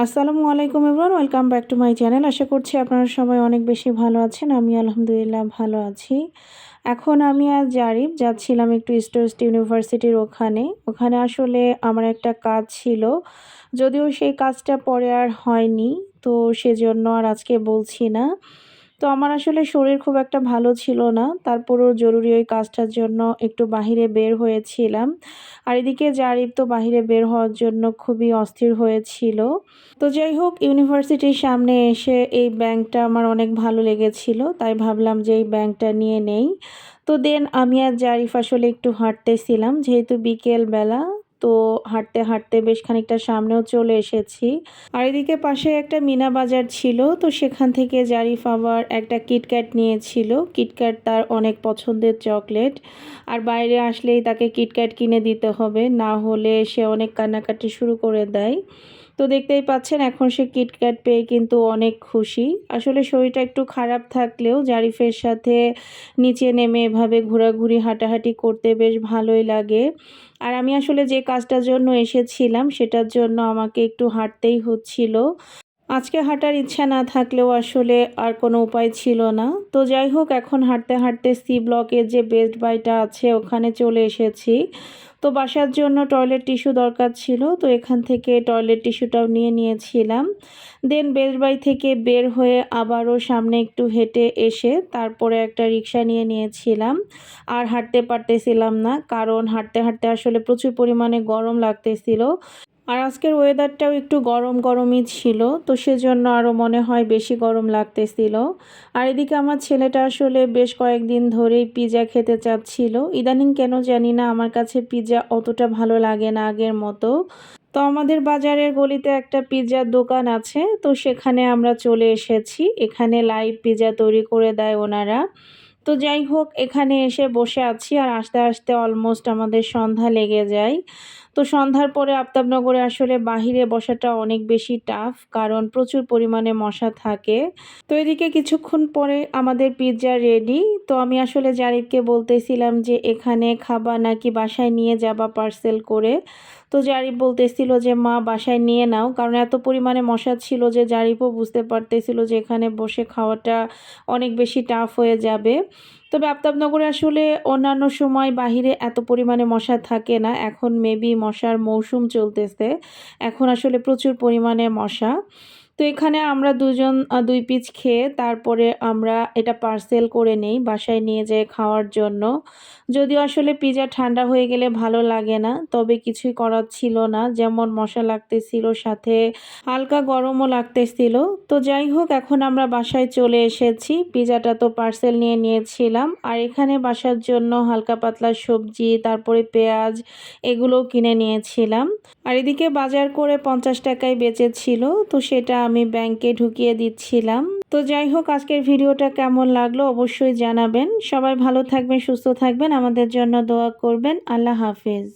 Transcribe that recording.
আসসালামু আলাইকুম everyone, welcome back to my channel. আশা করছি আপনারা সবাই অনেক বেশি ভালো আছেন। আমি আলহামদুলিল্লাহ ভালো আছি। এখন আমি আজ যাচ্ছিলাম একটু ইস্ট ওয়েস্ট ইউনিভার্সিটির ওখানে আসলে আমার একটা কাজ ছিল, যদিও সেই কাজটা পরে আর হয়নি, তো সেজন্য আর আজকে বলছি না। তো আমার আসলে শরীর খুব একটা ভালো ছিল না, তারপরেও জরুরি ওই কাজটার জন্য একটু বাহিরে বের হয়েছিলাম। আর এদিকে জারিফ তো বাহিরে বের হওয়ার জন্য খুবই অস্থির হয়েছিল। তো যাই হোক, ইউনিভার্সিটির সামনে এসে এই ব্যাংকটা আমার অনেক ভালো লেগেছিল, তাই ভাবলাম যে এই ব্যাংকটা নিয়ে নেই। তো দেন আমি আর জারিফ আসলে একটু হাঁটতেছিলাম, যেহেতু বিকেল বেলা। তো হাঁটতে হাঁটতে বেশ খানিকটা সামনেও চলে এসেছি। আর এদিকে পাশে একটা মিনা বাজার ছিল, তো সেখান থেকে জারিফ আবার একটা কিটক্যাট নিয়েছিল। কিটক্যাট তার অনেক পছন্দের চকলেট, আর বাইরে আসলেই তাকে কিটক্যাট কিনে দিতে হবে, না হলে সে অনেক কান্নাকাটি শুরু করে দেয়। তো দেখতেই পাচ্ছেন এখন সে কিটক্যাট পেয়ে কিন্তু অনেক খুশি। আসলে শরীরটা একটু খারাপ থাকলেও জারিফের সাথে নিচে নেমে এভাবে ঘোরাঘুরি হাঁটাহাঁটি করতে বেশ ভালোই লাগে। আর আমি আসলে যে কাজটার জন্য এসেছিলাম সেটার জন্য আমাকে একটু হাঁটতেই হচ্ছিল। আজকে হাঁটার ইচ্ছা না থাকলেও আসলে আর কোনো উপায় ছিল না। তো যাই হোক, এখন হাঁটতে হাঁটতে সি ব্লকের যে বেস্ট বাইটা আছে ওখানে চলে এসেছি। তো বাসার জন্য টয়লেট টিস্যু দরকার ছিল, তো এখান থেকে টয়লেট টিস্যুটাও নিয়ে নিয়েছিলাম। দেন বেস্ট বাই থেকে বের হয়ে আবারও সামনে একটু হেঁটে এসে তারপরে একটা রিক্সা নিয়ে নিয়েছিলাম। আর হাঁটতে পারতেছিলাম না, কারণ হাঁটতে হাঁটতে আসলে প্রচুর পরিমাণে গরম লাগতেছিল। আর আজকের ওয়েদারটাও একটু গরম গরমই ছিল, তো সেজন্য আরও মনে হয় বেশি গরম লাগতেছিল। আর এদিকে আমার ছেলেটা আসলে বেশ কয়েকদিন ধরেই পিৎজা খেতে চাচ্ছিল। ইদানিং কেন জানি না আমার কাছে পিৎজা অতটা ভালো লাগে না আগের মতো। তো আমাদের বাজারের গলিতে একটা পিৎজার দোকান আছে, তো সেখানে আমরা চলে এসেছি। এখানে লাইভ পিৎজা তৈরি করে দেয় ওনারা। তো যাই হোক, এখানে এসে বসে আছি, আর আস্তে আস্তে অলমোস্ট আমাদের সন্ধ্যা লেগে যায়। তো সন্ধ্যার পরে আফতাবনগরে আসলে বাহিরে বসাটা অনেক বেশি টাফ, কারণ প্রচুর পরিমাণে মশা থাকে। তো এদিকে কিছুক্ষণ পরে আমাদের পিৎজা রেডি। তো আমি আসলে জারিফকে বলতেছিলাম যে এখানে খাবা নাকি বাসায় নিয়ে যাবা পার্সেল করে। তো জারিফ বলতেছিল যে মা বাসায় নিয়ে নাও, কারণ এত পরিমাণে মশা ছিল যে জারিফও বুঝতে পারতেছিল যে এখানে বসে খাওয়াটা অনেক বেশি টাফ হয়ে যাবে। তবে আফতাবনগরে আসলে অন্যান্য সময় বাহিরে এত পরিমাণে মশা থাকে না, এখন মেবি মশার মৌসুম চলতেছে, এখন আসলে প্রচুর পরিমাণে মশা। তো এখানে আমরা দুজন ২ পিস খেয়ে তারপরে আমরা এটা পার্সেল করে নেই বাসায় নিয়ে যেয়ে খাওয়ার জন্য। যদিও আসলে পিৎজা ঠান্ডা হয়ে গেলে ভালো লাগে না, তবে কিছুই করার ছিল না, যেমন মশা লাগতেছিল সাথে হালকা গরমও লাগতেছিল। তো যাই হোক, এখন আমরা বাসায় চলে এসেছি। পিৎজাটা তো পার্সেল নিয়ে নিয়েছিলাম, আর এখানে বাসার জন্য হালকা পাতলা সবজি, তারপরে পেঁয়াজ, এগুলোও কিনে নিয়েছিলাম। আর এদিকে বাজার করে 50 টাকায় বেঁচেছিল, তো সেটা আমি ব্যাংকে ঢুকিয়ে দিচ্ছিলাম। তো যাই হোক, আজকের ভিডিওটা কেমন লাগলো অবশ্যই জানাবেন। সবাই ভালো থাকবেন, সুস্থ থাকবেন, আমাদের জন্য দোয়া করবেন। আল্লাহ হাফেজ।